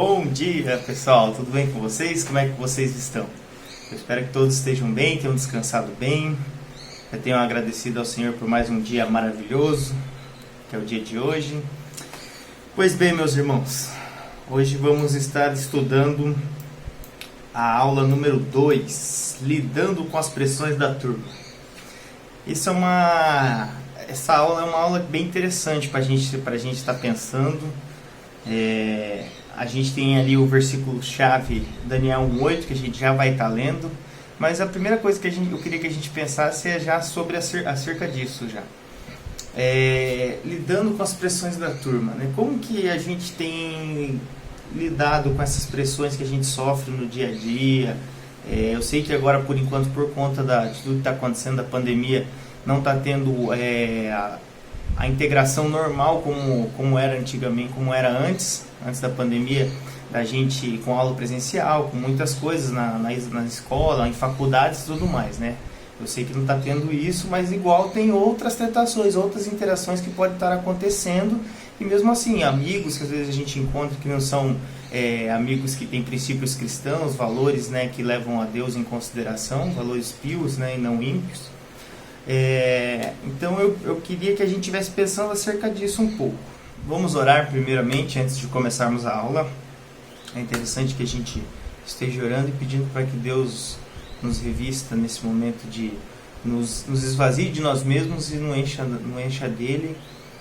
Bom dia, pessoal, tudo bem com vocês? Como é que vocês estão? Eu espero que todos estejam bem, tenham descansado bem. Eu tenho agradecido ao Senhor por mais um dia maravilhoso, que é o dia de hoje. Pois bem, meus irmãos, hoje vamos estar estudando a aula número 2, lidando com as pressões da turma. Essa aula é uma aula bem interessante para a gente estar pensando. A gente tem ali o versículo-chave, Daniel 1:8, que a gente já vai estar lendo. Mas a primeira coisa que eu queria que a gente pensasse é já sobre acerca disso já. Lidando com as pressões da turma, né? Como que a gente tem lidado com essas pressões que a gente sofre no dia a dia? Eu sei que agora, por enquanto, por conta de tudo que está acontecendo, da pandemia, não está tendo a integração normal como era antigamente, como era antes da pandemia, da gente com aula presencial, com muitas coisas na escola, em faculdades e tudo mais, né? Eu sei que não está tendo isso, mas igual tem outras tentações, outras interações que podem estar acontecendo, e mesmo assim, amigos que às vezes a gente encontra que não são amigos que têm princípios cristãos, valores, né, que levam a Deus em consideração, valores pios, né, e não ímpios. Então eu queria que a gente estivesse pensando acerca disso um pouco. Vamos orar primeiramente antes de começarmos a aula. É interessante que a gente esteja orando e pedindo para que Deus nos revista nesse momento, de nos esvazie de nós mesmos e nos encha dele,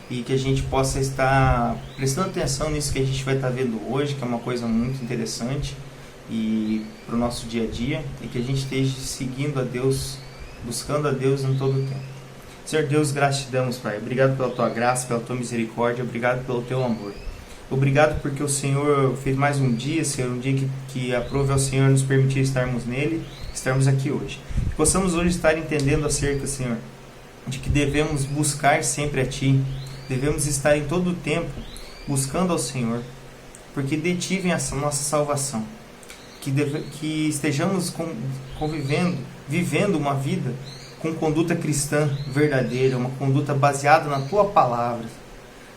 e que a gente possa estar prestando atenção nisso que a gente vai estar vendo hoje, que é uma coisa muito interessante e para o nosso dia a dia, e que a gente esteja seguindo a Deus, buscando a Deus em todo o tempo. Senhor Deus, graças te damos, Pai. Obrigado pela tua graça, pela tua misericórdia, obrigado pelo teu amor. Obrigado porque o Senhor fez mais um dia, Senhor, um dia que aprove ao Senhor nos permitir estarmos nele, estarmos aqui hoje. Que possamos hoje estar entendendo acerca, Senhor, de que devemos buscar sempre a Ti, devemos estar em todo o tempo buscando ao Senhor, porque de Ti vem a nossa salvação. Que estejamos vivendo uma vida com conduta cristã verdadeira, uma conduta baseada na Tua Palavra.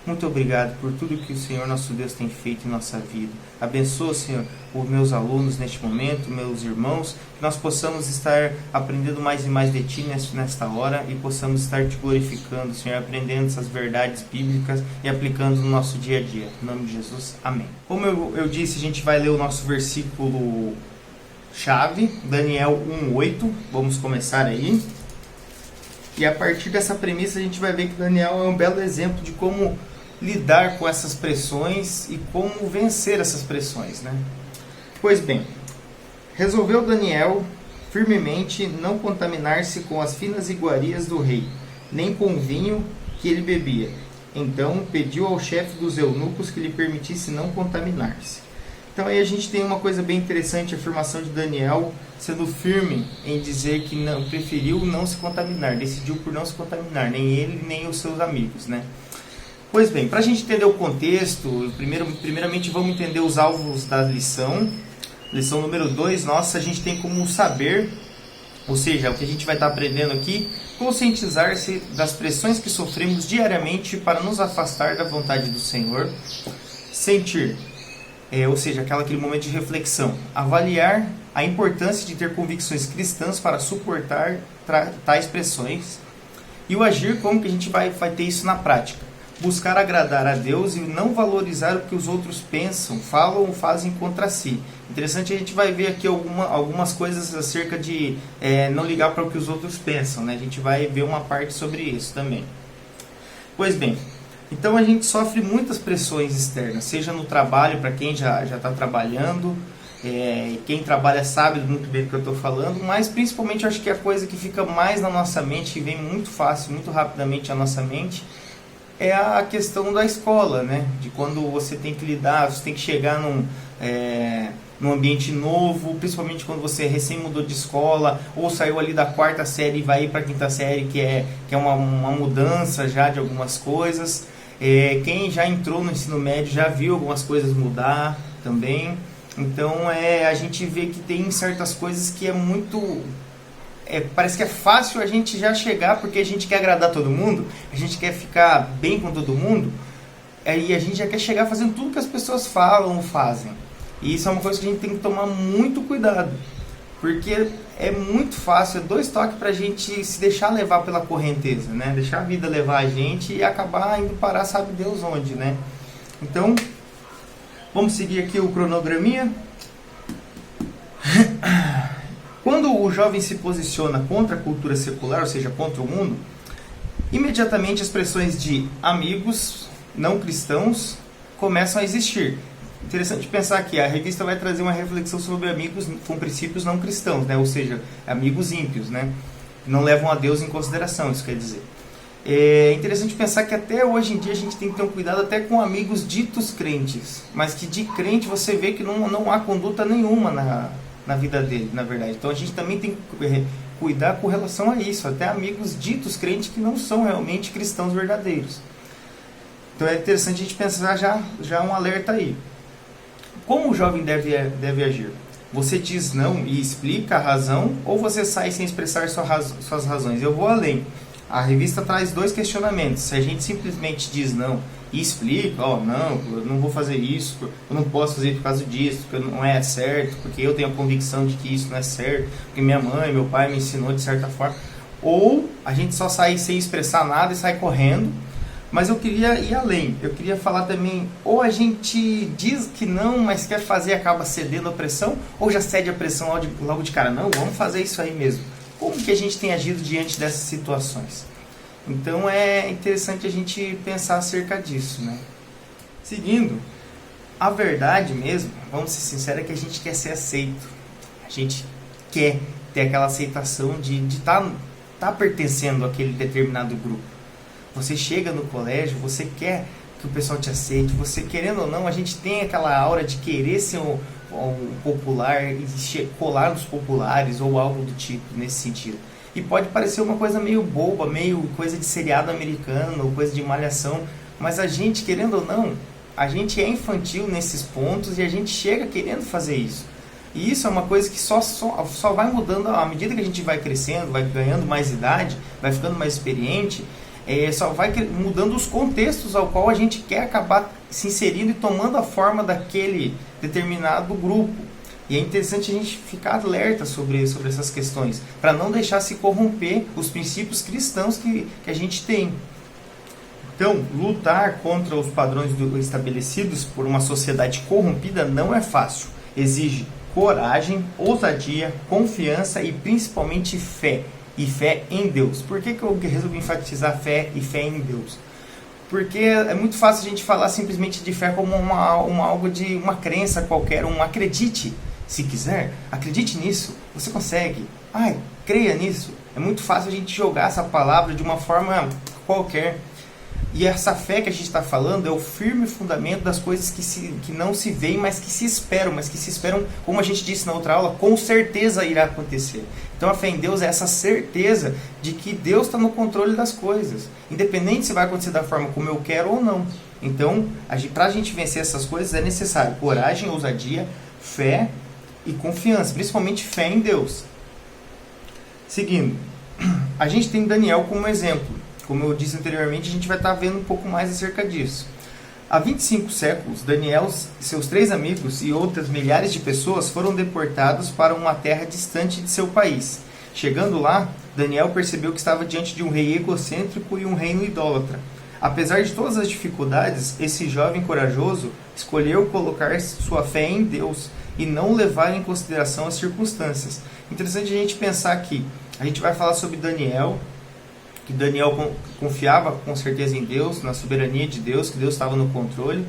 Muito obrigado por tudo que o Senhor nosso Deus tem feito em nossa vida. Abençoa, Senhor, os meus alunos neste momento, meus irmãos, que nós possamos estar aprendendo mais e mais de Ti nesta hora e possamos estar Te glorificando, Senhor, aprendendo essas verdades bíblicas e aplicando no nosso dia a dia. Em nome de Jesus, amém. Como eu disse, a gente vai ler o nosso versículo chave, Daniel 1:8. Vamos começar aí. E a partir dessa premissa a gente vai ver que Daniel é um belo exemplo de como lidar com essas pressões e como vencer essas pressões, né? Pois bem, resolveu Daniel firmemente não contaminar-se com as finas iguarias do rei, nem com o vinho que ele bebia. Então pediu ao chefe dos eunucos que lhe permitisse não contaminar-se. Então aí a gente tem uma coisa bem interessante, a afirmação de Daniel sendo firme em dizer que preferiu não se contaminar, decidiu por não se contaminar, nem ele nem os seus amigos, né? Pois bem, para a gente entender o contexto, primeiramente vamos entender os alvos da lição. Lição número 2, a gente tem como saber, ou seja, o que a gente vai estar aprendendo aqui, conscientizar-se das pressões que sofremos diariamente para nos afastar da vontade do Senhor, sentir, ou seja, aquele momento de reflexão, avaliar a importância de ter convicções cristãs para suportar tais pressões, e o agir, como que a gente vai ter isso na prática. Buscar agradar a Deus e não valorizar o que os outros pensam, falam ou fazem contra si. Interessante, a gente vai ver aqui algumas coisas acerca de não ligar para o que os outros pensam, né? A gente vai ver uma parte sobre isso também. Pois bem, então a gente sofre muitas pressões externas, seja no trabalho, para quem já está trabalhando, quem trabalha sabe muito bem do que eu estou falando, mas principalmente eu acho que a coisa que fica mais na nossa mente, que vem muito fácil, muito rapidamente à nossa mente, é a questão da escola, né? De quando você tem que lidar, você tem que chegar num ambiente novo, principalmente quando você recém mudou de escola, ou saiu ali da 4ª série e vai para a 5ª série, que é uma mudança já de algumas coisas. Quem já entrou no ensino médio já viu algumas coisas mudar também. Então a gente vê que tem certas coisas que parece que é fácil a gente já chegar, porque a gente quer agradar todo mundo, a gente quer ficar bem com todo mundo, e a gente já quer chegar fazendo tudo que as pessoas falam ou fazem. E isso é uma coisa que a gente tem que tomar muito cuidado, porque é muito fácil, é 2 toques para a gente se deixar levar pela correnteza, né? Deixar a vida levar a gente e acabar indo parar sabe Deus onde, né? Então, vamos seguir aqui o cronograminha. Quando o jovem se posiciona contra a cultura secular, ou seja, contra o mundo, imediatamente as expressões de amigos não cristãos começam a existir. Interessante pensar que a revista vai trazer uma reflexão sobre amigos com princípios não cristãos, né? Ou seja, amigos ímpios, né? Que não levam a Deus em consideração, isso quer dizer. É interessante pensar que até hoje em dia a gente tem que ter um cuidado até com amigos ditos crentes, mas que de crente você vê que não há conduta nenhuma na vida dele, na verdade. Então a gente também tem que cuidar com relação a isso, até amigos ditos crentes que não são realmente cristãos verdadeiros. Então é interessante a gente pensar já um alerta aí. Como o jovem deve agir? Você diz não e explica a razão, ou você sai sem expressar suas razões? Eu vou além. A revista traz 2 questionamentos. Se a gente simplesmente diz não e explica, não, eu não vou fazer isso, eu não posso fazer por causa disso, porque não é certo, porque eu tenho a convicção de que isso não é certo, porque minha mãe, meu pai me ensinou de certa forma. Ou a gente só sai sem expressar nada e sai correndo. Mas eu queria ir além, eu queria falar também, ou a gente diz que não, mas quer fazer e acaba cedendo à pressão, ou já cede a pressão logo de cara, não, vamos fazer isso aí mesmo. Como que a gente tem agido diante dessas situações? Então é interessante a gente pensar acerca disso, né? Seguindo, a verdade mesmo, vamos ser sinceros, é que a gente quer ser aceito. A gente quer ter aquela aceitação de estar pertencendo àquele determinado grupo. Você chega no colégio, você quer que o pessoal te aceite, você querendo ou não, a gente tem aquela aura de querer ser um popular e colar nos populares ou algo do tipo, nesse sentido. E pode parecer uma coisa meio boba, meio coisa de seriado americano, ou coisa de malhação, mas a gente, querendo ou não, a gente é infantil nesses pontos e a gente chega querendo fazer isso. E isso é uma coisa que só vai mudando à medida que a gente vai crescendo, vai ganhando mais idade, vai ficando mais experiente, só vai mudando os contextos ao qual a gente quer acabar se inserindo e tomando a forma daquele determinado grupo. E é interessante a gente ficar alerta sobre essas questões, para não deixar se corromper os princípios cristãos que a gente tem. Então, lutar contra os padrões estabelecidos por uma sociedade corrompida não é fácil. Exige coragem, ousadia, confiança e principalmente fé. E fé em Deus. Por que eu resolvi enfatizar fé e fé em Deus? Porque é muito fácil a gente falar simplesmente de fé como algo de uma crença qualquer, acredite, se quiser, acredite nisso, você consegue, creia nisso. É muito fácil a gente jogar essa palavra de uma forma qualquer. E essa fé que a gente está falando é o firme fundamento das coisas que não se veem, mas que se esperam, como a gente disse na outra aula, com certeza irá acontecer. Então a fé em Deus é essa certeza de que Deus está no controle das coisas, independente se vai acontecer da forma como eu quero ou não. Então, para a gente vencer essas coisas é necessário coragem, ousadia, fé e confiança, principalmente fé em Deus. Seguindo, a gente tem Daniel como exemplo. Como eu disse anteriormente, a gente vai estar vendo um pouco mais acerca disso. Há 25 séculos, Daniel, seus 3 amigos e outras milhares de pessoas foram deportados para uma terra distante de seu país. Chegando lá, Daniel percebeu que estava diante de um rei egocêntrico e um reino idólatra. Apesar de todas as dificuldades, esse jovem corajoso escolheu colocar sua fé em Deus e não levar em consideração as circunstâncias. Interessante a gente pensar aqui. A gente vai falar sobre Daniel, que Daniel confiava com certeza em Deus, na soberania de Deus, que Deus estava no controle.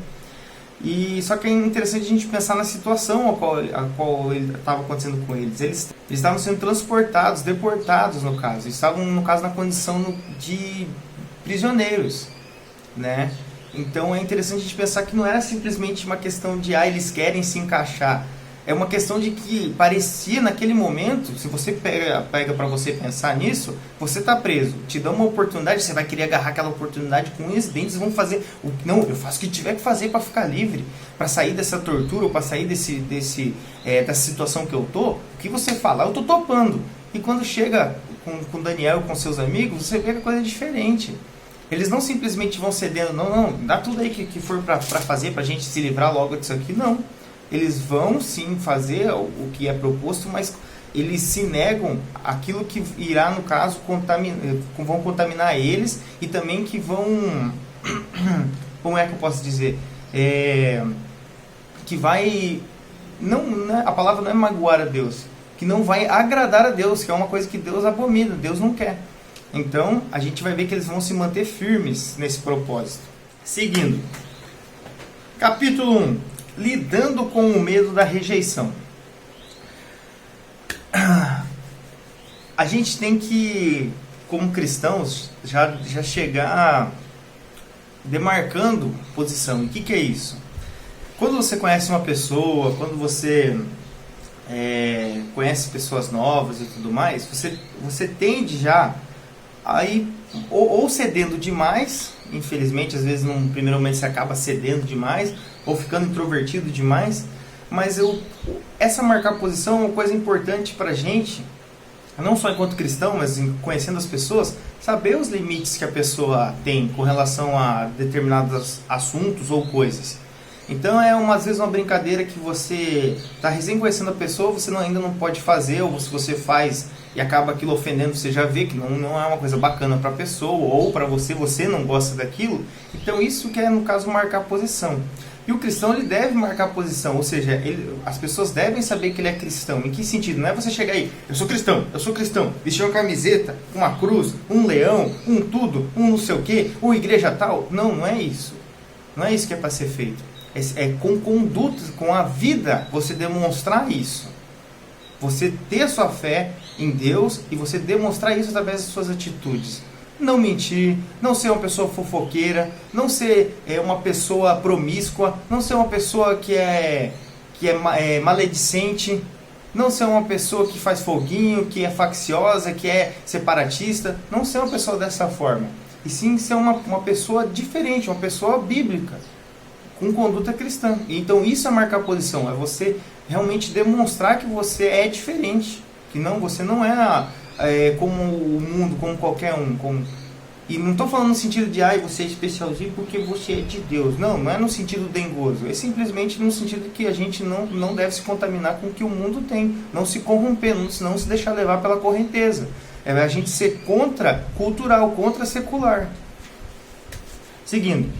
E só que é interessante a gente pensar na situação a qual estava acontecendo com eles. Eles estavam sendo transportados, deportados no caso. Estavam, no caso, na condição de prisioneiros, né? Então é interessante a gente pensar que não era simplesmente uma questão de eles querem se encaixar. É uma questão de que parecia naquele momento, se você pega para você pensar nisso, você está preso, te dá uma oportunidade, você vai querer agarrar aquela oportunidade com unhas e dentes, vão fazer, não, eu faço o que tiver que fazer para ficar livre, para sair dessa tortura, ou para sair dessa situação que eu tô. O que você fala? Eu tô topando. E quando chega com Daniel e com seus amigos, você vê que a coisa é diferente. Eles não simplesmente vão cedendo, não, dá tudo aí que for para fazer, para a gente se livrar logo disso aqui, não. eles vão sim fazer o que é proposto, mas eles se negam aquilo que irá, no caso, vão contaminar eles, e também que vão, como é que eu posso dizer, que vai, a palavra não é magoar a Deus, que não vai agradar a Deus, que é uma coisa que Deus abomina, Deus não quer. Então, a gente vai ver que eles vão se manter firmes nesse propósito. Seguindo. Capítulo 1. Lidando com o medo da rejeição. A gente tem que, como cristãos, já chegar demarcando posição. E o que é isso? Quando você conhece uma pessoa, quando você conhece pessoas novas e tudo mais, você tende já aí ou cedendo demais, infelizmente às vezes num primeiro momento você acaba cedendo demais ou ficando introvertido demais, mas essa marcar posição é uma coisa importante pra gente, não só enquanto cristão, mas conhecendo as pessoas, saber os limites que a pessoa tem com relação a determinados assuntos ou coisas. Então às vezes uma brincadeira que você está recém conhecendo a pessoa, você ainda não pode fazer, ou se você faz e acaba aquilo ofendendo, você já vê que não é uma coisa bacana para a pessoa, ou para você não gosta daquilo. Então isso que é, no caso, marcar posição. E o cristão, ele deve marcar posição, ou seja, as pessoas devem saber que ele é cristão. Em que sentido? Não é você chegar aí, eu sou cristão, vestir uma camiseta, uma cruz, um leão, um tudo, um não sei o que, uma igreja tal. Não é isso. Não é isso que é para ser feito. É com condutas, com a vida, você demonstrar isso. Você ter a sua fé em Deus e você demonstrar isso através das suas atitudes. Não mentir, não ser uma pessoa fofoqueira, não ser uma pessoa promíscua, não ser uma pessoa que é maledicente, não ser uma pessoa que faz foguinho, que é facciosa, que é separatista. Não ser uma pessoa dessa forma. E sim ser uma pessoa diferente, uma pessoa bíblica, com conduta cristã. Então isso é marcar posição, é você realmente demonstrar que você é diferente, que você não é como o mundo, como qualquer um. E não estou falando no sentido de você é especialzinho porque você é de Deus. Não é no sentido dengoso, é simplesmente no sentido de que a gente não deve se contaminar com o que o mundo tem, não se corromper, não se deixar levar pela correnteza. É a gente ser contra-cultural, contra-secular. Seguindo.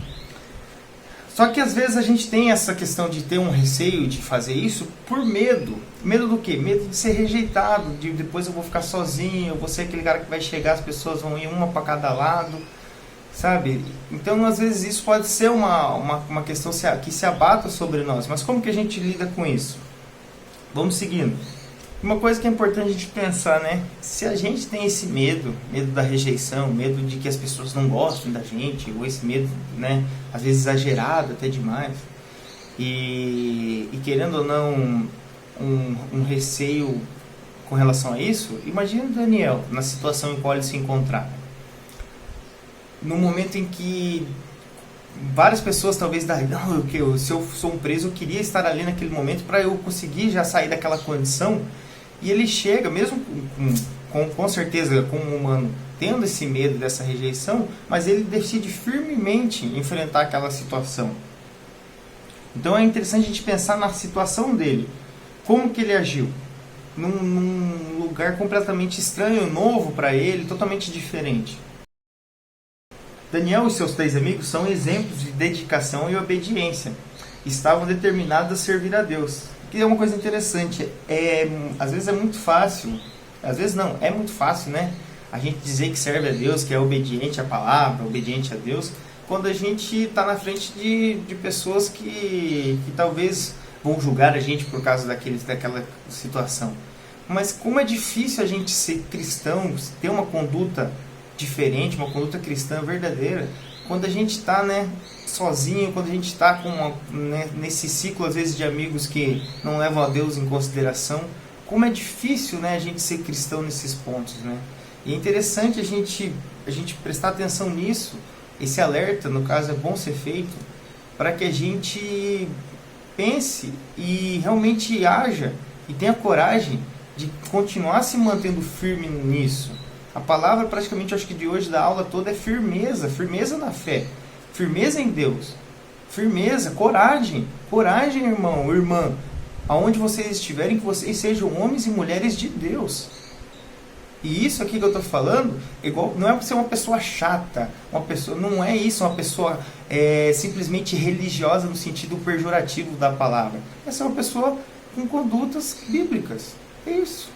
Só que às vezes a gente tem essa questão de ter um receio de fazer isso por medo. Medo do quê? Medo de ser rejeitado, de depois eu vou ficar sozinho, eu vou ser aquele cara que vai chegar, as pessoas vão ir uma para cada lado, sabe? Então às vezes isso pode ser uma questão que se abata sobre nós. Mas como que a gente lida com isso? Vamos seguindo. Uma coisa que é importante a gente pensar, né? Se a gente tem esse medo da rejeição, medo de que as pessoas não gostem da gente, ou esse medo, né, às vezes exagerado até demais, e querendo ou não um receio com relação a isso, imagina o Daniel na situação em qual ele se encontrava. No momento em que várias pessoas talvez se eu sou um preso, eu queria estar ali naquele momento para eu conseguir já sair daquela condição. E ele chega, mesmo com certeza como humano, tendo esse medo dessa rejeição, mas ele decide firmemente enfrentar aquela situação. Então é interessante a gente pensar na situação dele. Como que ele agiu? Num lugar completamente estranho, novo para ele, totalmente diferente. Daniel e seus 3 amigos são exemplos de dedicação e obediência. Estavam determinados a servir a Deus. Que é uma coisa interessante. Às vezes é muito fácil, às vezes não, é muito fácil, né? A gente dizer que serve a Deus, que é obediente à palavra, obediente a Deus, quando a gente está na frente de pessoas que talvez vão julgar a gente por causa daquela situação. Mas como é difícil a gente ser cristão, ter uma conduta diferente, uma conduta cristã verdadeira, quando a gente está, né, sozinho, quando a gente está nesse ciclo às vezes de amigos que não levam a Deus em consideração. Como é difícil, né, a gente ser cristão nesses pontos, né? E é interessante a gente prestar atenção nisso. Esse alerta, no caso, é bom ser feito para que a gente pense e realmente haja e tenha coragem de continuar se mantendo firme nisso. A palavra praticamente, acho que de hoje da aula toda é firmeza na fé, firmeza em Deus, firmeza, coragem, irmão, irmã, aonde vocês estiverem, que vocês sejam homens e mulheres de Deus. E isso aqui que eu estou falando, igual, não é ser uma pessoa chata, não é isso, uma pessoa simplesmente religiosa no sentido pejorativo da palavra. É ser uma pessoa com condutas bíblicas. É isso.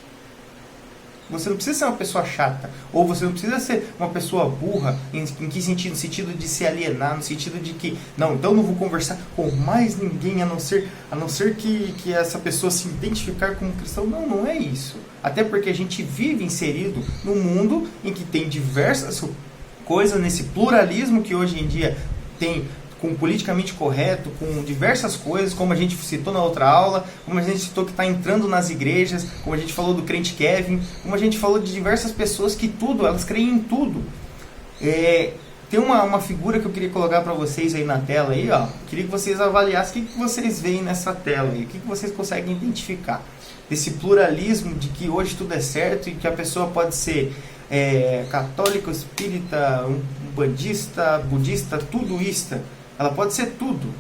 Você não precisa ser uma pessoa chata, ou você não precisa ser uma pessoa burra, em que sentido? No sentido de se alienar, no sentido de que, não, então não vou conversar com mais ninguém, a não ser que essa pessoa se identificar como cristão. Não, não é isso. Até porque a gente vive inserido num mundo em que tem diversas coisas, nesse pluralismo que hoje em dia tem, com politicamente correto, com diversas coisas, como a gente citou na outra aula, como a gente citou que está entrando nas igrejas, como a gente falou do crente Kevin, como a gente falou de diversas pessoas que elas creem em tudo. Tem uma figura que eu queria colocar para vocês aí na tela, aí, ó. Queria que vocês avaliassem o que vocês veem nessa tela aí, o que vocês conseguem identificar. Esse pluralismo de que hoje tudo é certo e que a pessoa pode ser católico, espírita, bandista, budista, tudoísta. Ela pode ser tudo.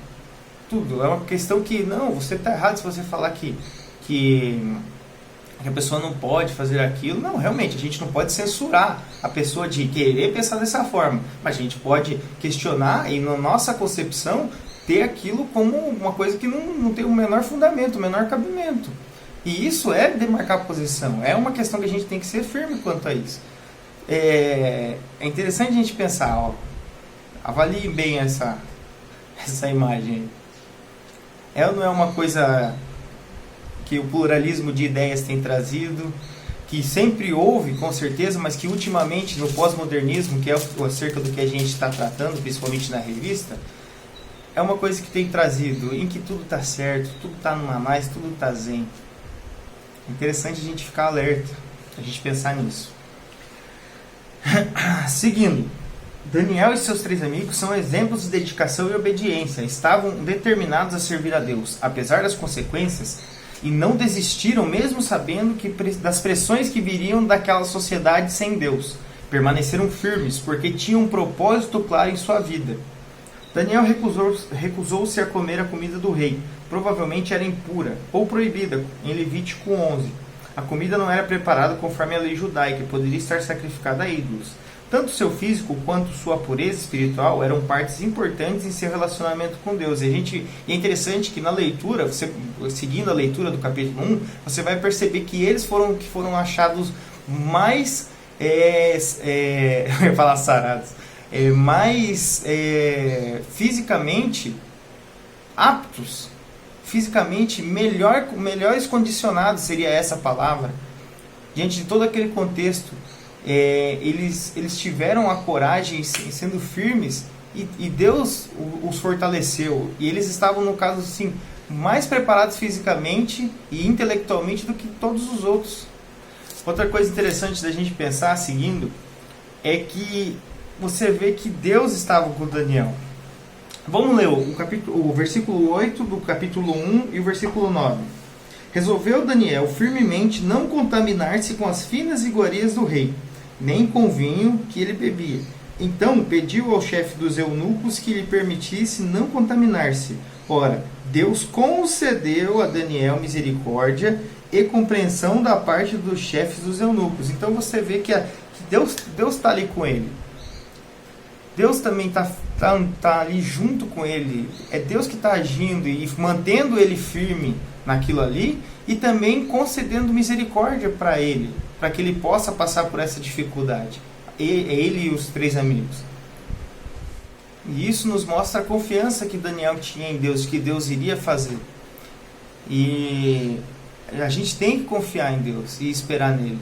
Tudo. É uma questão que, não, você está errado se você falar que a pessoa não pode fazer aquilo. Não, realmente, a gente não pode censurar a pessoa de querer pensar dessa forma. Mas a gente pode questionar e, na nossa concepção, ter aquilo como uma coisa que não tem o menor fundamento, o menor cabimento. E isso é demarcar posição. É uma questão que a gente tem que ser firme quanto a isso. É interessante a gente pensar, ó, avalie bem essa imagem. Ou não é uma coisa que o pluralismo de ideias tem trazido, que sempre houve, com certeza, mas que ultimamente no pós-modernismo, que é acerca do que a gente está tratando, principalmente na revista, é uma coisa que tem trazido, em que tudo está certo, tudo está numa mais, tudo está zen. É interessante a gente ficar alerta, a gente pensar nisso. Seguindo, Daniel e seus 3 amigos são exemplos de dedicação e obediência. Estavam determinados a servir a Deus, apesar das consequências, e não desistiram mesmo sabendo das pressões que viriam daquela sociedade sem Deus. Permaneceram firmes, porque tinham um propósito claro em sua vida. Daniel recusou-se a comer a comida do rei. Provavelmente era impura ou proibida, em Levítico 11. A comida não era preparada conforme a lei judaica e poderia estar sacrificada a ídolos. Tanto seu físico quanto sua pureza espiritual eram partes importantes em seu relacionamento com Deus. E é interessante que na leitura, seguindo a leitura do capítulo 1, você vai perceber que eles foram achados mais, eu ia falar sarados, mais fisicamente aptos, fisicamente melhores condicionados, seria essa a palavra, diante de todo aquele contexto. Eles tiveram a coragem, sendo firmes, e Deus os fortaleceu. E eles estavam, no caso assim, mais preparados fisicamente e intelectualmente do que todos os outros. Outra coisa interessante da gente pensar, seguindo, é que você vê que Deus estava com Daniel. Vamos ler o versículo 8 do capítulo 1 e o versículo 9. Resolveu Daniel firmemente não contaminar-se com as finas iguarias do rei, nem com o vinho que ele bebia. Então pediu ao chefe dos eunucos que lhe permitisse não contaminar-se. Ora, Deus concedeu a Daniel misericórdia e compreensão da parte dos chefes dos eunucos. Então você vê que Deus está ali com ele. Deus também está ali junto com ele. É Deus que está agindo e mantendo ele firme naquilo ali, e também concedendo misericórdia para ele, para que ele possa passar por essa dificuldade. Ele e os 3 amigos. E isso nos mostra a confiança que Daniel tinha em Deus, que Deus iria fazer. E a gente tem que confiar em Deus e esperar nele.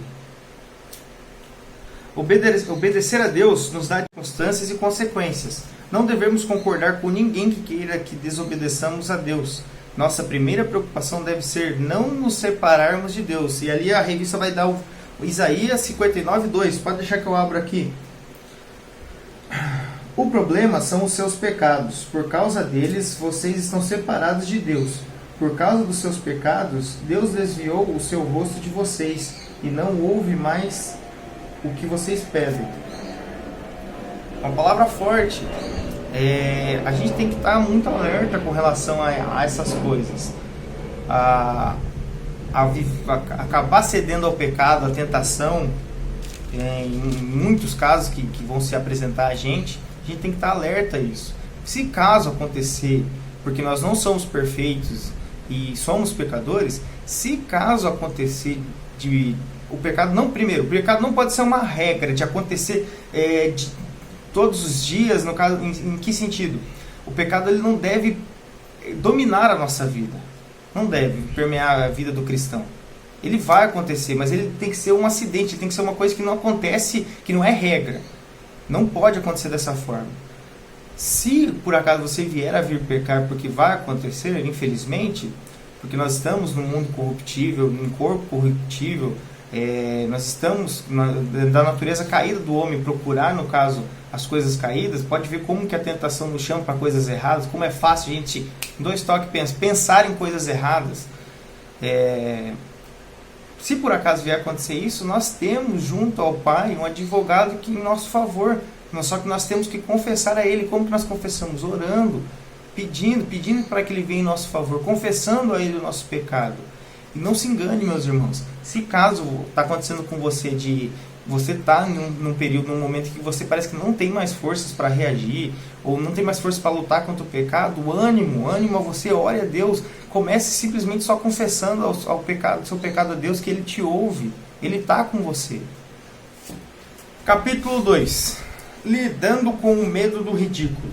Obedecer a Deus nos dá circunstâncias e consequências. Não devemos concordar com ninguém que queira que desobedeçamos a Deus. Nossa primeira preocupação deve ser não nos separarmos de Deus. E ali a revista vai dar o Isaías 59:2. Pode deixar que eu abro aqui. O problema são os seus pecados. Por causa deles, vocês estão separados de Deus. Por causa dos seus pecados, Deus desviou o seu rosto de vocês e não ouve mais o que vocês pedem. Uma palavra forte. a gente tem que estar muito alerta com relação a essas coisas. Acabar cedendo ao pecado, à tentação, em muitos casos que vão se apresentar a gente tem que estar alerta a isso. Se caso acontecer, porque nós não somos perfeitos e somos pecadores, se caso acontecer o pecado o pecado não pode ser uma regra de acontecer de todos os dias, no caso, em que sentido? O pecado ele não deve dominar a nossa vida, não deve permear a vida do cristão. Ele vai acontecer, mas ele tem que ser um acidente, tem que ser uma coisa que não acontece, que não é regra. Não pode acontecer dessa forma. Se por acaso você vier a vir pecar, porque vai acontecer, infelizmente, porque nós estamos num mundo corruptível, num corpo corruptível, nós estamos da natureza caída do homem, procurar, no caso, as coisas caídas, pode ver como que a tentação nos chama para coisas erradas, como é fácil a gente, em 2 toques, pensar em coisas erradas. Se por acaso vier acontecer isso, nós temos junto ao Pai um advogado que em nosso favor, só que nós temos que confessar a Ele. Como que nós confessamos? Orando, pedindo para que Ele venha em nosso favor, confessando a Ele o nosso pecado. E não se engane, meus irmãos, se caso está acontecendo com você você está num período, num momento que você parece que não tem mais forças para reagir, ou não tem mais forças para lutar contra o pecado, ânimo a você, ore a Deus, comece simplesmente só confessando ao seu pecado a Deus, que Ele te ouve, Ele está com você. Capítulo 2. Lidando com o medo do ridículo.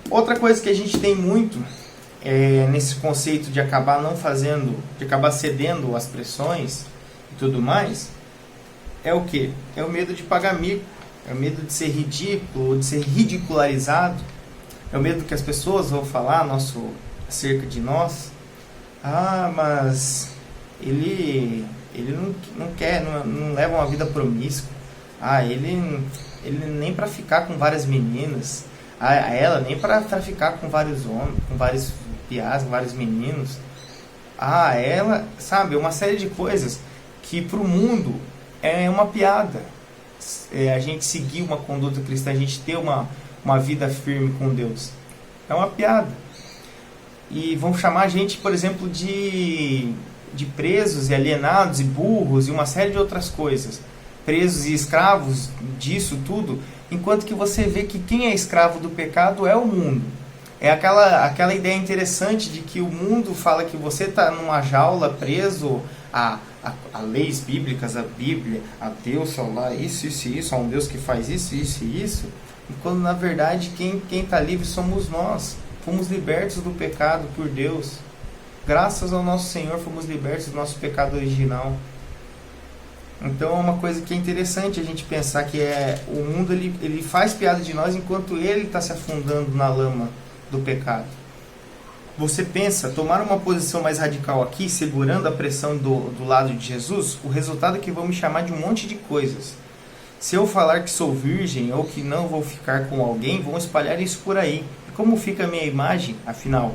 Outra coisa que a gente tem muito nesse conceito de acabar não fazendo, de acabar cedendo às pressões e tudo mais, é o que? É o medo de pagar mico, é o medo de ser ridículo, de ser ridicularizado, é o medo que as pessoas vão falar acerca de nós. Mas ele não quer, não leva uma vida promíscua. Ele nem para ficar com várias meninas, ela nem para ficar com vários homens, com vários piás, com vários meninos. Ela, sabe, uma série de coisas que para o mundo é uma piada. A gente seguir uma conduta cristã, a gente ter uma vida firme com Deus, é uma piada. E vão chamar a gente, por exemplo, de presos e alienados e burros e uma série de outras coisas, presos e escravos disso tudo, enquanto que você vê que quem é escravo do pecado é o mundo. É aquela ideia interessante de que o mundo fala que você está numa jaula preso a leis bíblicas, a Bíblia, a Deus, isso, a um Deus que faz isso, e quando na verdade quem está livre somos nós. Fomos libertos do pecado por Deus. Graças ao nosso Senhor fomos libertos do nosso pecado original. Então é uma coisa que é interessante a gente pensar que o mundo ele faz piada de nós enquanto ele está se afundando na lama do pecado. Você pensa, tomar uma posição mais radical aqui, segurando a pressão do lado de Jesus, o resultado é que vão me chamar de um monte de coisas. Se eu falar que sou virgem ou que não vou ficar com alguém, vão espalhar isso por aí. E como fica a minha imagem? Afinal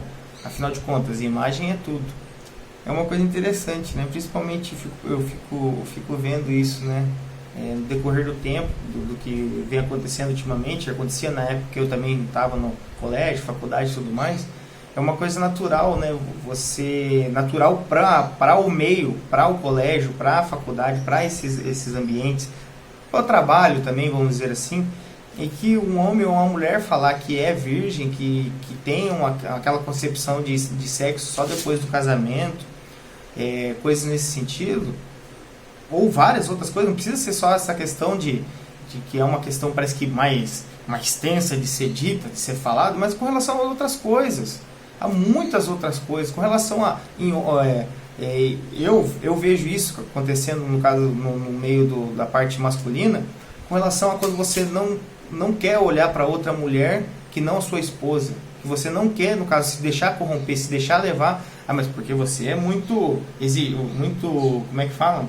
de contas, a imagem é tudo. É uma coisa interessante, né? Principalmente eu fico vendo isso, né? No decorrer do tempo, do que vem acontecendo ultimamente. Acontecia na época que eu também estava no colégio, faculdade e tudo mais. É uma coisa natural, né? Natural para o meio, para o colégio, para a faculdade, para esses ambientes, para o trabalho também, vamos dizer assim, em que um homem ou uma mulher falar que é virgem, que tem aquela concepção de sexo só depois do casamento, coisas nesse sentido, ou várias outras coisas, não precisa ser só essa questão de que é uma questão parece que mais tensa de ser dita, de ser falado, mas com relação a outras coisas. Há muitas outras coisas com relação a eu vejo isso acontecendo no caso no meio da parte masculina, com relação a quando você não quer olhar para outra mulher que não a sua esposa, que você não quer, no caso, se deixar corromper, se deixar levar, mas porque você é muito, como é que falam?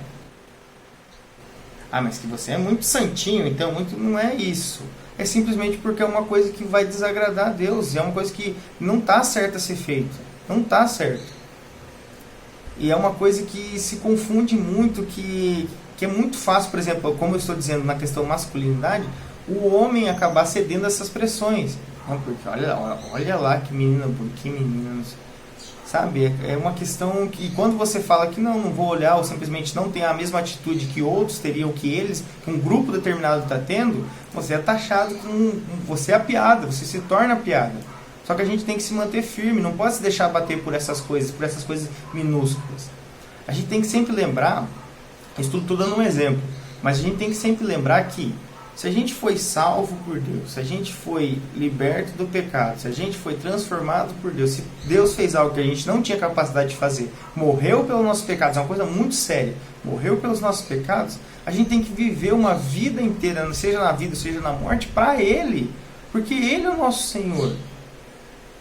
Mas que você é muito santinho, então não é isso. É simplesmente porque é uma coisa que vai desagradar a Deus. É uma coisa que não está certa a ser feita. Não está certo. E é uma coisa que se confunde muito, que é muito fácil, por exemplo, como eu estou dizendo na questão masculinidade, o homem acabar cedendo a essas pressões. Não, porque olha lá que menina, sabe? É uma questão que quando você fala que não vou olhar, ou simplesmente não tem a mesma atitude que outros teriam, que um grupo determinado está tendo, você é taxado você é a piada, você se torna a piada. Só que a gente tem que se manter firme, não pode se deixar bater por essas coisas minúsculas. A gente tem que sempre lembrar, estou dando um exemplo, mas a gente tem que sempre lembrar que se a gente foi salvo por Deus, se a gente foi liberto do pecado, se a gente foi transformado por Deus, se Deus fez algo que a gente não tinha capacidade de fazer, morreu pelos nossos pecados, é uma coisa muito séria, morreu pelos nossos pecados, a gente tem que viver uma vida inteira, seja na vida, seja na morte, para Ele, porque Ele é o nosso Senhor.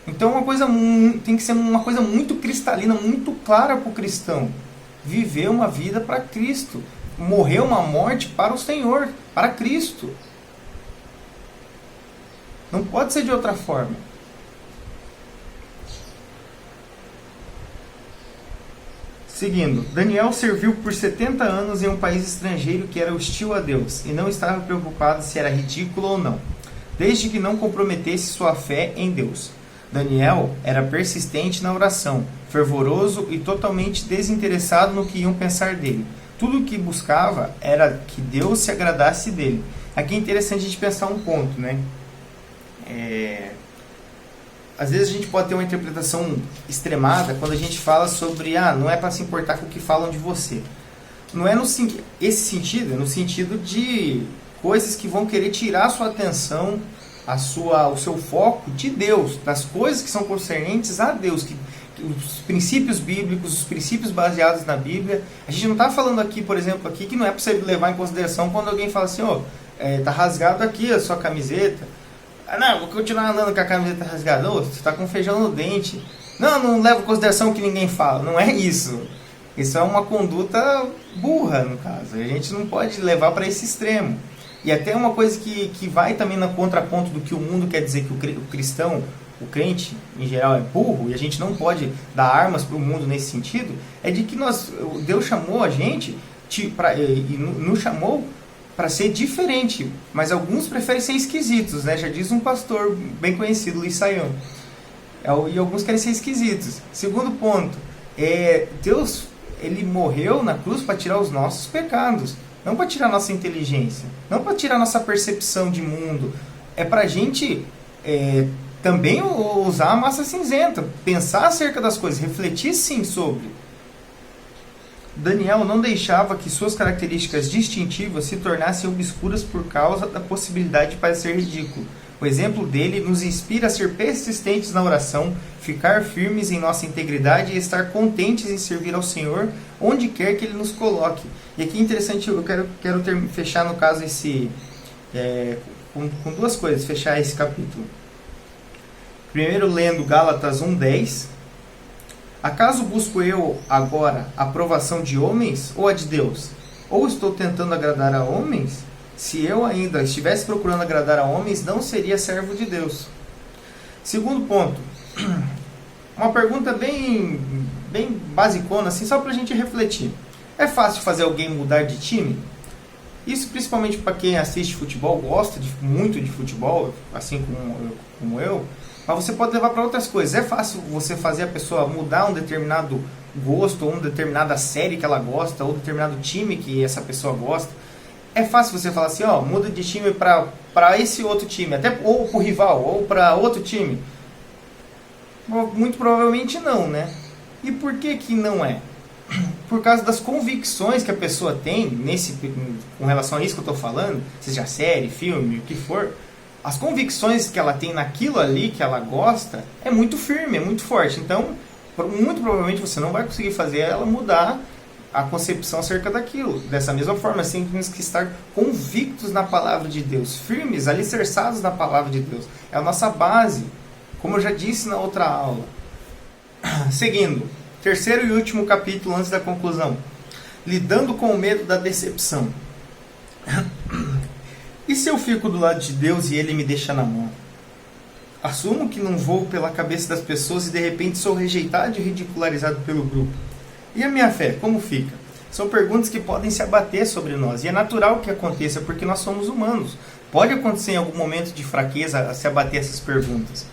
Então tem que ser uma coisa muito cristalina, muito clara para o cristão, viver uma vida para Cristo, morrer uma morte para o Senhor, para Cristo. Não pode ser de outra forma. Seguindo, Daniel serviu por 70 anos em um país estrangeiro que era hostil a Deus e não estava preocupado se era ridículo ou não, desde que não comprometesse sua fé em Deus. Daniel era persistente na oração, fervoroso e totalmente desinteressado no que iam pensar dele. Tudo o que buscava era que Deus se agradasse dele. Aqui é interessante a gente pensar um ponto, né? Às vezes a gente pode ter uma interpretação extremada quando a gente fala sobre, não é para se importar com o que falam de você. Não é esse sentido, é no sentido de coisas que vão querer tirar a sua atenção, o seu foco de Deus, das coisas que são concernentes a Deus, os princípios bíblicos, os princípios baseados na Bíblia. A gente não está falando aqui, por exemplo, que não é para você levar em consideração quando alguém fala assim, tá rasgado aqui a sua camiseta. Não, vou continuar andando com a camiseta rasgada. Você está com feijão no dente. Não levo em consideração o que ninguém fala. Não é isso. Isso é uma conduta burra, no caso. A gente não pode levar para esse extremo. E até uma coisa que vai também no contraponto do que o mundo quer dizer que o cristão, o crente, em geral, é burro, e a gente não pode dar armas para o mundo nesse sentido, é de que Deus chamou a gente e nos chamou para ser diferente, mas alguns preferem ser esquisitos, né? Já diz um pastor bem conhecido, Luiz Saião. E alguns querem ser esquisitos. Segundo ponto, Deus ele morreu na cruz para tirar os nossos pecados, não para tirar nossa inteligência, não para tirar nossa percepção de mundo. É para a gente também usar a massa cinzenta, pensar acerca das coisas, refletir sim sobre. Daniel não deixava que suas características distintivas se tornassem obscuras por causa da possibilidade de parecer ridículo. O exemplo dele nos inspira a ser persistentes na oração, ficar firmes em nossa integridade e estar contentes em servir ao Senhor onde quer que Ele nos coloque. E aqui é interessante, eu quero fechar no caso com duas coisas, fechar esse capítulo. Primeiro lendo Gálatas 1:10. Acaso busco eu agora a aprovação de homens ou a de Deus? Ou estou tentando agradar a homens? Se eu ainda estivesse procurando agradar a homens, não seria servo de Deus. Segundo ponto, uma pergunta bem basicona, assim, só para a gente refletir. É fácil fazer alguém mudar de time? Isso principalmente para quem assiste futebol, gosta muito de futebol, assim como eu, mas você pode levar para outras coisas. É fácil você fazer a pessoa mudar um determinado gosto, ou uma determinada série que ela gosta, ou determinado time que essa pessoa gosta. É fácil você falar assim, muda de time para esse outro time, até ou para o rival, ou para outro time. Muito provavelmente não, né? E por que não é? Por causa das convicções que a pessoa tem com relação a isso que eu estou falando, seja série, filme, o que for, as convicções que ela tem naquilo ali que ela gosta é muito firme, é muito forte. Então, muito provavelmente você não vai conseguir fazer ela mudar a concepção acerca daquilo. Dessa mesma forma, assim, temos que estar convictos na palavra de Deus, firmes, alicerçados na palavra de Deus. É a nossa base, como eu já disse na outra aula. Seguindo, terceiro e último capítulo antes da conclusão. Lidando com o medo da decepção. E se eu fico do lado de Deus e Ele me deixa na mão? Assumo que não vou pela cabeça das pessoas e de repente sou rejeitado e ridicularizado pelo grupo. E a minha fé, como fica? São perguntas que podem se abater sobre nós. E é natural que aconteça, porque nós somos humanos. Pode acontecer em algum momento de fraqueza se abater essas perguntas.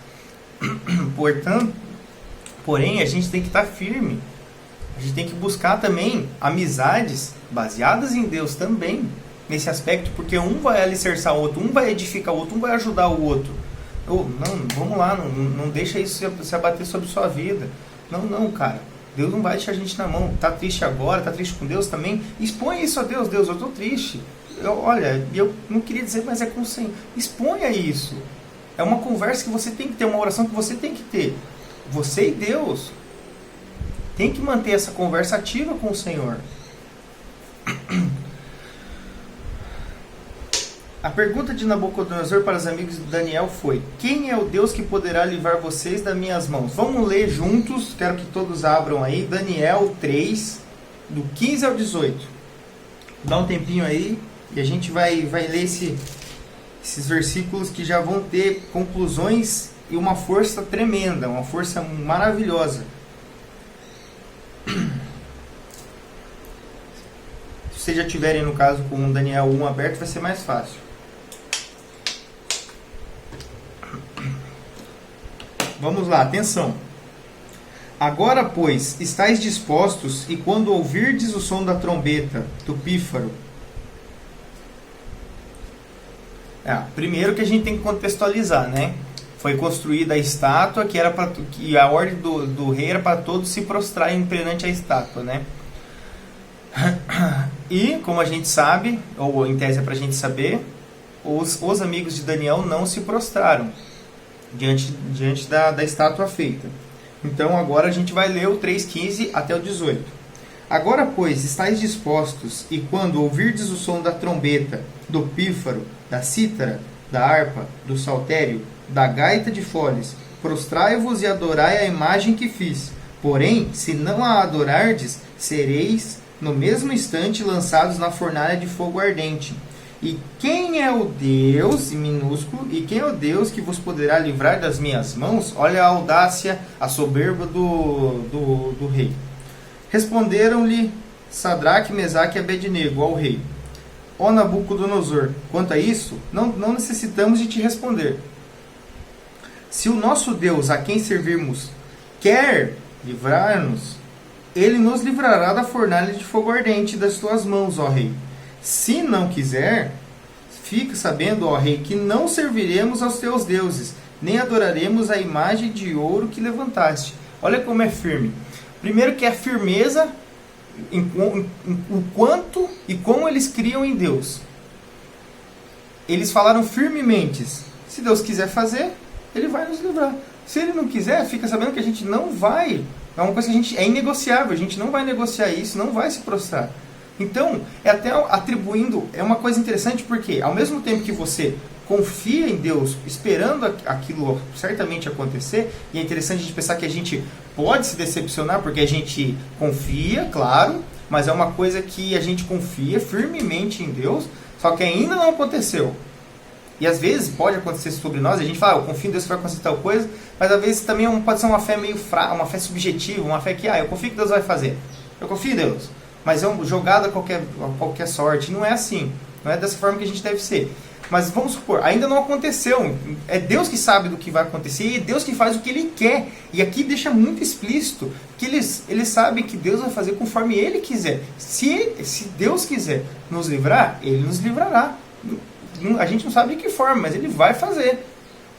Porém, a gente tem que estar firme. A gente tem que buscar também amizades baseadas em Deus também, nesse aspecto, porque um vai alicerçar o outro, um vai edificar o outro, um vai ajudar o outro. Não, vamos lá, não deixa isso se abater sobre sua vida. Não, cara. Deus não vai deixar a gente na mão. Tá triste agora, tá triste com Deus também. Expõe isso a Deus. Deus, eu tô triste. Olha, eu não queria dizer, mas é com o Senhor. Exponha isso. É uma conversa que você tem que ter, uma oração que você tem que ter. Você e Deus tem que manter essa conversa ativa com o Senhor. A pergunta de Nabucodonosor para os amigos de Daniel foi: quem é o Deus que poderá livrar vocês das minhas mãos? Vamos ler juntos, quero que todos abram aí, Daniel 3, do 15 ao 18. Dá um tempinho aí e a gente vai ler esses versículos que já vão ter conclusões e uma força tremenda, uma força maravilhosa. Se vocês já tiverem, no caso, com o Daniel 1 aberto, vai ser mais fácil. Vamos lá, atenção. Agora, pois, estáis dispostos, e quando ouvirdes o som da trombeta, do pífaro... primeiro que a gente tem que contextualizar, né? Foi construída a estátua, que a ordem do rei era para todos se prostrarem perante a estátua, né? E, como a gente sabe, ou em tese é para a gente saber, os amigos de Daniel não se prostraram diante da estátua feita. Então agora a gente vai ler o 3:15 até o 18. Agora, pois, estáis dispostos, e quando ouvirdes o som da trombeta, do pífaro, da cítara, da harpa, do saltério, da gaita de foles, prostrai-vos e adorai a imagem que fiz. Porém, se não a adorardes, sereis no mesmo instante lançados na fornalha de fogo ardente. E quem é o Deus, em minúsculo, e quem é o Deus que vos poderá livrar das minhas mãos? Olha a audácia, a soberba do rei. Responderam-lhe Sadraque, Mesaque e Abednego ao rei: ó Nabucodonosor, quanto a isso, não necessitamos de te responder. Se o nosso Deus, a quem servirmos, quer livrar-nos, ele nos livrará da fornalha de fogo ardente das tuas mãos, ó rei. Se não quiser, fique sabendo, ó rei, que não serviremos aos teus deuses, nem adoraremos a imagem de ouro que levantaste. Olha como é firme. Primeiro que é a firmeza o quanto e como eles criam em Deus. Eles falaram firmemente: se Deus quiser fazer, ele vai nos livrar. Se ele não quiser, fica sabendo que a gente não vai. É uma coisa que é inegociável. A gente não vai negociar isso, não vai se prostrar. Então, é até atribuindo, é uma coisa interessante, porque ao mesmo tempo que você confia em Deus, esperando aquilo certamente acontecer, e é interessante a gente pensar que a gente pode se decepcionar, porque a gente confia, claro, mas é uma coisa que a gente confia firmemente em Deus, só que ainda não aconteceu. E às vezes pode acontecer sobre nós, a gente fala: eu confio em Deus que vai acontecer tal coisa, mas às vezes também pode ser uma fé meio fraca, uma fé subjetiva, uma fé que, eu confio que Deus vai fazer. Eu confio em Deus, mas é jogado a qualquer sorte. Não é assim, não é dessa forma que a gente deve ser. Mas vamos supor, ainda não aconteceu, é Deus que sabe do que vai acontecer, e é Deus que faz o que Ele quer. E aqui deixa muito explícito que eles sabem que Deus vai fazer conforme Ele quiser. Se Deus quiser nos livrar, Ele nos livrará. A gente não sabe de que forma, mas Ele vai fazer.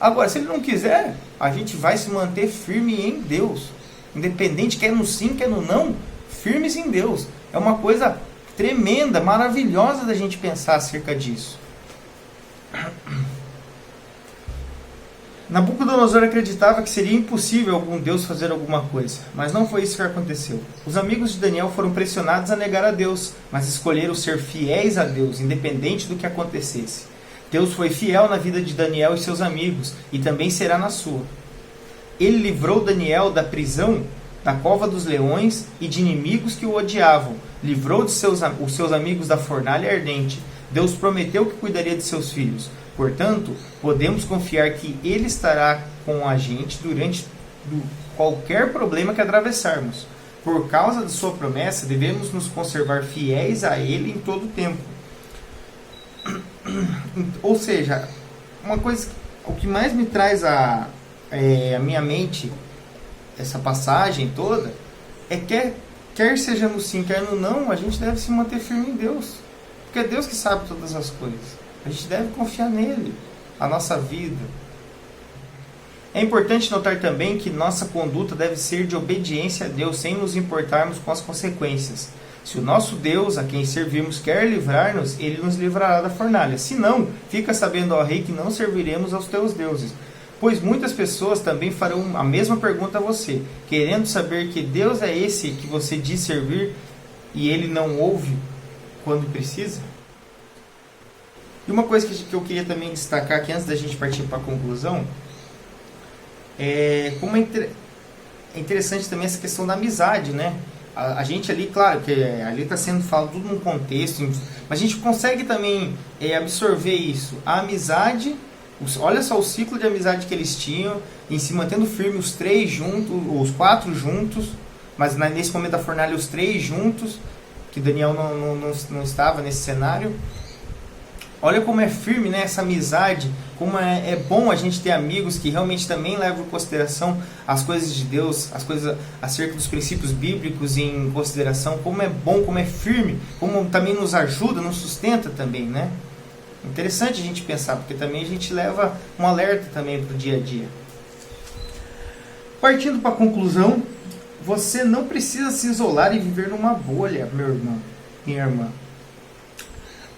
Agora, se Ele não quiser, a gente vai se manter firme em Deus. Independente, quer no sim, quer no não, firmes em Deus. É uma coisa tremenda, maravilhosa da gente pensar acerca disso. Nabucodonosor acreditava que seria impossível algum Deus fazer alguma coisa, mas não foi isso que aconteceu. Os amigos de Daniel foram pressionados a negar a Deus, mas escolheram ser fiéis a Deus, independente do que acontecesse. Deus foi fiel na vida de Daniel e seus amigos, e também será na sua. Ele livrou Daniel da prisão, da cova dos leões e de inimigos que o odiavam. Livrou os seus amigos da fornalha ardente. Deus prometeu que cuidaria de seus filhos. Portanto, podemos confiar que Ele estará com a gente durante qualquer problema que atravessarmos. Por causa da sua promessa, devemos nos conservar fiéis a Ele em todo o tempo. Ou seja, uma coisa, o que mais me traz a minha mente, essa passagem toda, é que quer seja no sim, quer no não, a gente deve se manter firme em Deus. Porque é Deus que sabe todas as coisas. A gente deve confiar nele, a nossa vida. É importante notar também que nossa conduta deve ser de obediência a Deus, sem nos importarmos com as consequências. Se o nosso Deus, a quem servimos, quer livrar-nos, ele nos livrará da fornalha. Se não, fica sabendo, ó rei, que não serviremos aos teus deuses. Pois muitas pessoas também farão a mesma pergunta a você, querendo saber que Deus é esse que você diz servir e ele não ouve quando precisa. E uma coisa que eu queria também destacar aqui, antes da gente partir para a conclusão, como é interessante também essa questão da amizade, né? A gente ali, claro, que ali está sendo falado tudo num contexto, mas a gente consegue também absorver isso. A amizade, olha só o ciclo de amizade que eles tinham, em se mantendo firme os três juntos, os quatro juntos, mas nesse momento da fornalha os três juntos, que Daniel não estava nesse cenário. Olha como é firme, né, essa amizade, como é bom a gente ter amigos que realmente também levam em consideração as coisas de Deus, as coisas acerca dos princípios bíblicos em consideração, como é bom, como é firme, como também nos ajuda, nos sustenta também, né? Interessante a gente pensar, porque também a gente leva um alerta também para o dia a dia. Partindo para a conclusão, você não precisa se isolar e viver numa bolha, meu irmão, minha irmã.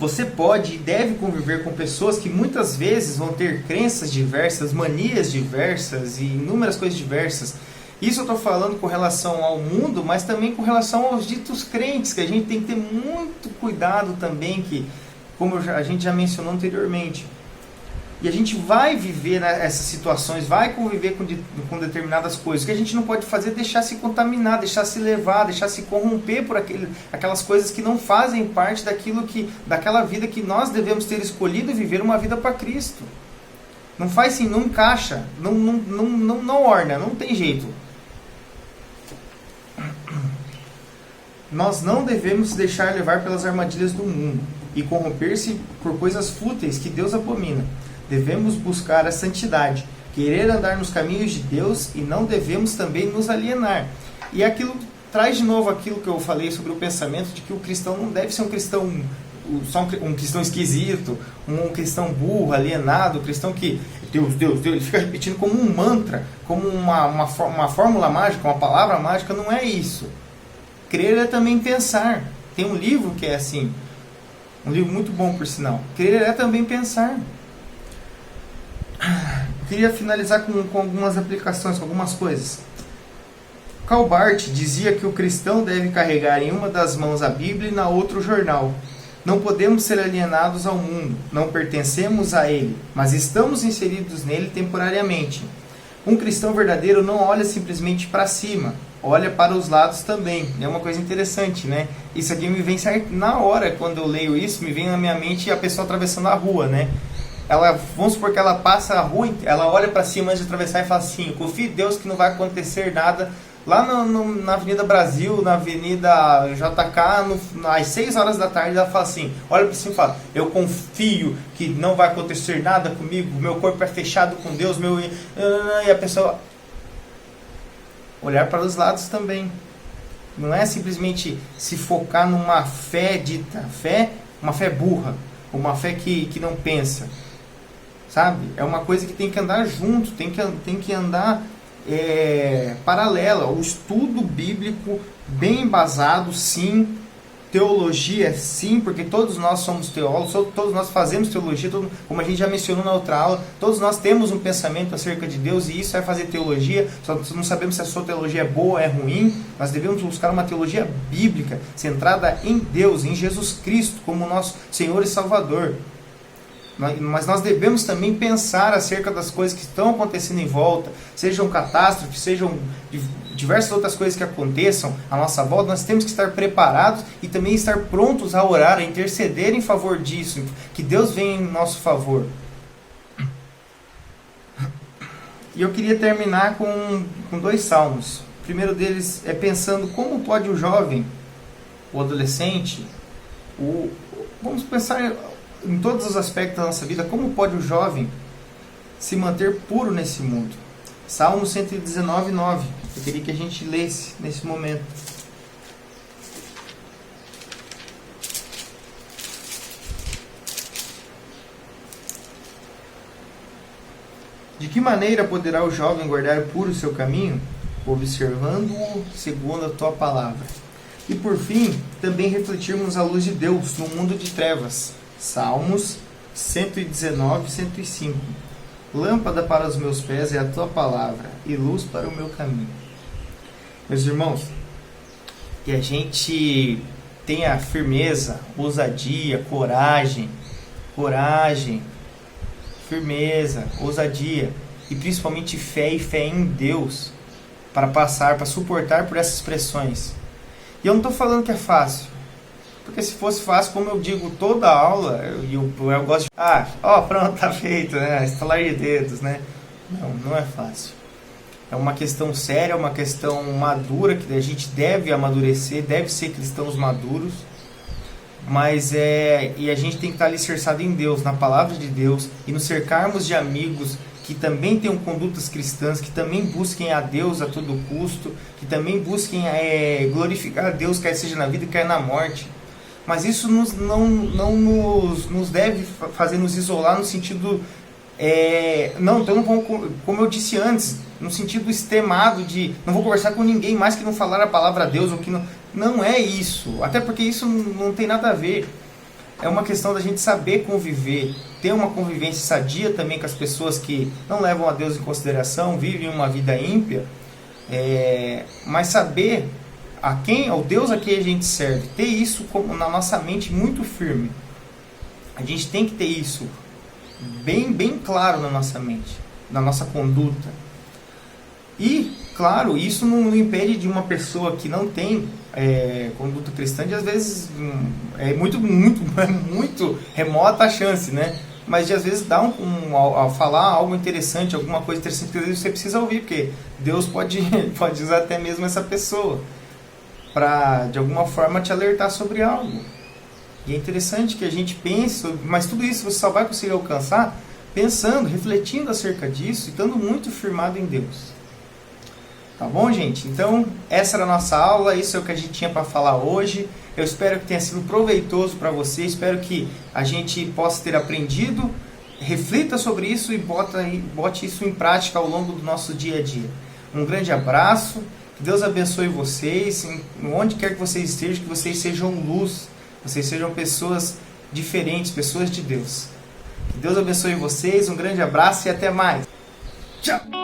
Você pode e deve conviver com pessoas que muitas vezes vão ter crenças diversas, manias diversas e inúmeras coisas diversas. Isso eu estou falando com relação ao mundo, mas também com relação aos ditos crentes, que a gente tem que ter muito cuidado também, que, como a gente já mencionou anteriormente. E a gente vai viver essas situações, vai conviver com determinadas coisas. O que a gente não pode fazer é deixar se contaminar, deixar se levar, deixar se corromper por aquelas coisas que não fazem parte daquela vida que nós devemos ter escolhido viver, uma vida para Cristo. Não faz assim, não encaixa, não orna, não tem jeito. Nós não devemos se deixar levar pelas armadilhas do mundo e corromper-se por coisas fúteis que Deus abomina. Devemos buscar a santidade, querer andar nos caminhos de Deus e não devemos também nos alienar. E aquilo traz de novo aquilo que eu falei sobre o pensamento de que o cristão não deve ser um cristão, só um cristão esquisito, um cristão burro, alienado, um cristão que Deus, ele fica repetindo como um mantra, como uma fórmula mágica, uma palavra mágica. Não é isso. Crer é também pensar. Tem um livro que é assim, um livro muito bom por sinal. Crer é também pensar. Eu queria finalizar com algumas aplicações, com algumas coisas. Karl Barth dizia que o cristão deve carregar em uma das mãos a Bíblia e na outra o jornal. Não podemos ser alienados ao mundo, não pertencemos a ele, mas estamos inseridos nele temporariamente. Um cristão verdadeiro não olha simplesmente para cima, olha para os lados também. É uma coisa interessante, né? Isso aqui me vem na hora, quando eu leio isso, me vem na minha mente a pessoa atravessando a rua, né? Vamos supor que ela passa a rua, ela olha para cima antes de atravessar e fala assim: eu confio em Deus que não vai acontecer nada. Lá na Avenida Brasil, na Avenida JK, às 6 horas da tarde, ela fala assim, olha para cima e fala: eu confio que não vai acontecer nada comigo, meu corpo é fechado com Deus, e a pessoa olhar para os lados também. Não é simplesmente se focar numa fé dita fé, uma fé burra, uma fé que não pensa, sabe? É uma coisa que tem que andar junto, tem que andar paralela. O estudo bíblico bem embasado, sim. Teologia, sim, porque todos nós somos teólogos, todos nós fazemos teologia, como a gente já mencionou na outra aula, todos nós temos um pensamento acerca de Deus e isso é fazer teologia. Só não sabemos se a sua teologia é boa ou é ruim. Nós devemos buscar uma teologia bíblica, centrada em Deus, em Jesus Cristo, como nosso Senhor e Salvador. Mas nós devemos também pensar acerca das coisas que estão acontecendo em volta, sejam catástrofes, sejam diversas outras coisas que aconteçam à nossa volta. Nós temos que estar preparados e também estar prontos a orar, a interceder em favor disso, que Deus venha em nosso favor. E eu queria terminar com 2 salmos. O primeiro deles é pensando como pode o jovem, o adolescente, vamos pensar em todos os aspectos da nossa vida, como pode o jovem se manter puro nesse mundo? Salmo 119, 9. Eu queria que a gente lesse nesse momento. De que maneira poderá o jovem guardar puro o seu caminho? Observando-o segundo a tua palavra. E por fim, também refletirmos a luz de Deus no mundo de trevas. Salmos 119, 105. Lâmpada para os meus pés é a tua palavra, e luz para o meu caminho. Meus irmãos, que a gente tenha firmeza, ousadia, coragem, firmeza, ousadia e principalmente fé e fé em Deus para passar, para suportar por essas pressões. E eu não estou falando que é fácil, porque se fosse fácil, como eu digo toda aula, eu gosto de... pronto, tá feito, né? Estalar de dedos, né? Não é fácil. É uma questão séria, uma questão madura, que a gente deve amadurecer, deve ser cristãos maduros, e a gente tem que estar alicerçado em Deus, na palavra de Deus, e nos cercarmos de amigos que também tenham condutas cristãs, que também busquem a Deus a todo custo, que também busquem glorificar a Deus, quer seja na vida, quer na morte. Mas isso não nos deve fazer nos isolar no sentido... então não vamos, como eu disse antes, no sentido extremado de não vou conversar com ninguém mais que não falar a palavra a Deus, ou que não é isso, até porque isso não tem nada a ver. É uma questão da gente saber conviver, ter uma convivência sadia também com as pessoas que não levam a Deus em consideração, vivem uma vida ímpia, mas saber ao Deus a quem a gente serve, ter isso na nossa mente muito firme. A gente tem que ter isso bem claro na nossa mente, na nossa conduta. E, claro, isso não impede de uma pessoa que não tem conduta cristã, de às vezes é muito remota a chance, né? Mas de às vezes ao falar algo interessante, alguma coisa interessante que às vezes você precisa ouvir, porque Deus pode usar até mesmo essa pessoa para de alguma forma te alertar sobre algo. E é interessante que a gente pense, mas tudo isso você só vai conseguir alcançar pensando, refletindo acerca disso e estando muito firmado em Deus. Tá bom, gente? Então, essa era a nossa aula, isso é o que a gente tinha para falar hoje. Eu espero que tenha sido proveitoso para você, espero que a gente possa ter aprendido, reflita sobre isso e bote isso em prática ao longo do nosso dia a dia. Um grande abraço, que Deus abençoe vocês, onde quer que vocês estejam, que vocês sejam luz, vocês sejam pessoas diferentes, pessoas de Deus. Que Deus abençoe vocês, um grande abraço e até mais. Tchau!